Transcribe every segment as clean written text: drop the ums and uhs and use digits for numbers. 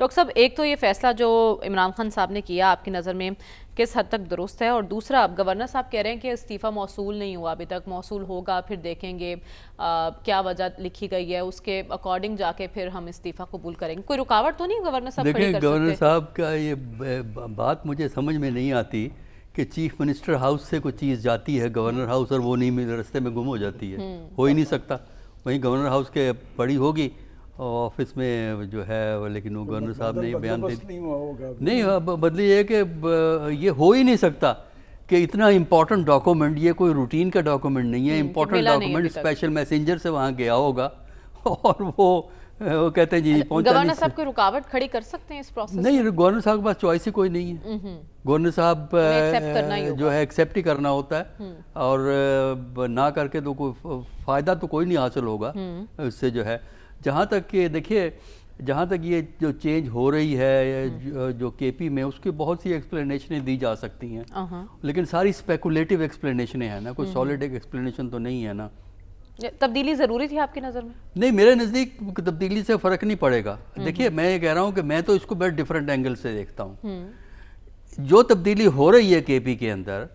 Doctor صاحب ایک تو یہ فیصلہ جو عمران خان صاحب نے کیا آپ کی نظر میں کس حد تک درست ہے، اور دوسرا اب گورنر صاحب کہہ رہے ہیں کہ استعفیٰ موصول نہیں ہوا ابھی تک، موصول ہوگا پھر دیکھیں گے کیا وجہ لکھی گئی ہے، اس کے اکارڈنگ جا کے پھر ہم استعفیٰ قبول کریں گے. کوئی رکاوٹ تو نہیں گورنر صاحب کھڑی کر سکتے؟ گورنر صاحب کا یہ بات مجھے سمجھ میں نہیں آتی کہ چیف منسٹر ہاؤس سے کوئی چیز جاتی ہے گورنر ہاؤس اور وہ نہیں رستے میں گم ہو جاتی ہے. ہو ہی نہیں سکتا. وہیں گورنر ہاؤس کے پڑی ہوگی آفس میں جو ہے، لیکن وہ گورنر صاحب نے بیان دے نہیں بدلی یہ کہ یہ ہو ہی نہیں سکتا کہ اتنا امپورٹنٹ ڈاکومنٹ، یہ کوئی روٹین کا ڈاکومنٹ نہیں ہے، امپورٹنٹ ڈاکومنٹ اسپیشل میسنجر سے وہاں گیا ہوگا اور وہ کہتے ہیں جی پہنچا نہیں. گورنر صاحب کوئی رکاوٹ کھڑی کر سکتے ہیں اس پروسیس؟ نہیں، گورنر صاحب کے پاس چوائس ہی کوئی نہیں ہے. گورنر صاحب جو ہے ایکسیپٹ ہی کرنا ہوتا ہے، اور نہ کر کے تو کوئی فائدہ تو کوئی نہیں حاصل ہوگا اس سے. جو ہے جہاں تک کہ دیکھیے، جہاں تک یہ جو چینج ہو رہی ہے جو کے پی میں، اس کی بہت سی ایکسپلینیشنیں دی جا سکتی ہیں، لیکن ساری اسپیکولیٹو ایکسپلینیشنیں ہیں نا، کوئی سالڈ ایکسپلینیشن تو نہیں ہے نا. تبدیلی ضروری تھی آپ کی نظر میں؟ نہیں، میرے نزدیک تبدیلی سے فرق نہیں پڑے گا. دیکھیے میں یہ کہہ رہا ہوں کہ میں تو اس کو بہت ڈفرینٹ اینگل سے دیکھتا ہوں. جو تبدیلی ہو رہی ہے کے پی کے اندر،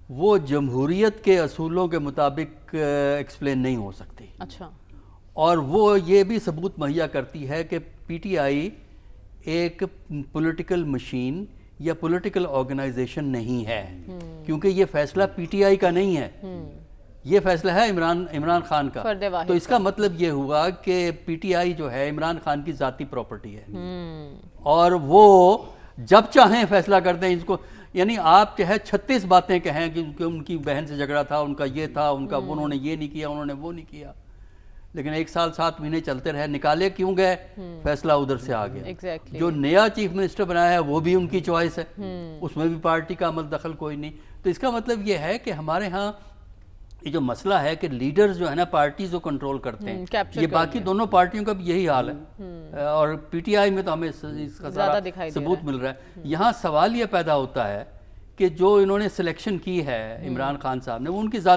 وہ جمہوریت کے اصولوں کے مطابق ایکسپلین نہیں ہو سکتی. اچھا. اور وہ یہ بھی ثبوت مہیا کرتی ہے کہ پی ٹی آئی ایک پولیٹیکل مشین یا پولیٹیکل آرگنائزیشن نہیں ہے، کیونکہ یہ فیصلہ پی ٹی آئی کا نہیں ہے، یہ فیصلہ ہے عمران خان کا. تو اس کا مطلب یہ ہوا کہ پی ٹی آئی جو ہے عمران خان کی ذاتی پراپرٹی ہے، اور وہ جب چاہیں فیصلہ کرتے ہیں اس کو. یعنی آپ چاہے 36 باتیں کہیں کہ ان کی بہن سے جھگڑا تھا، ان کا یہ تھا، ان کا انہوں نے یہ نہیں کیا، انہوں نے وہ نہیں کیا، لیکن 1 سال 7 مہینے چلتے رہے، نکالے کیوں گئے؟ فیصلہ ادھر سے آ گیا. جو نیا چیف منسٹر بنایا ہے وہ بھی ان کی چوائس ہے، اس میں بھی پارٹی کا عمل دخل کوئی نہیں. تو اس کا مطلب یہ ہے کہ ہمارے ہاں یہ جو مسئلہ ہے کہ لیڈرز جو ہے نا پارٹیز کو کنٹرول کرتے ہیں، یہ باقی دونوں پارٹیوں کا بھی یہی حال ہے، اور پی ٹی آئی میں تو ہمیں اس کا سارا ثبوت مل رہا ہے. یہاں سوال یہ پیدا ہوتا ہے کہ جو انہوں نے سلیکشن کی ہے عمران خان صاحب نے، وہ ان کی ذاتی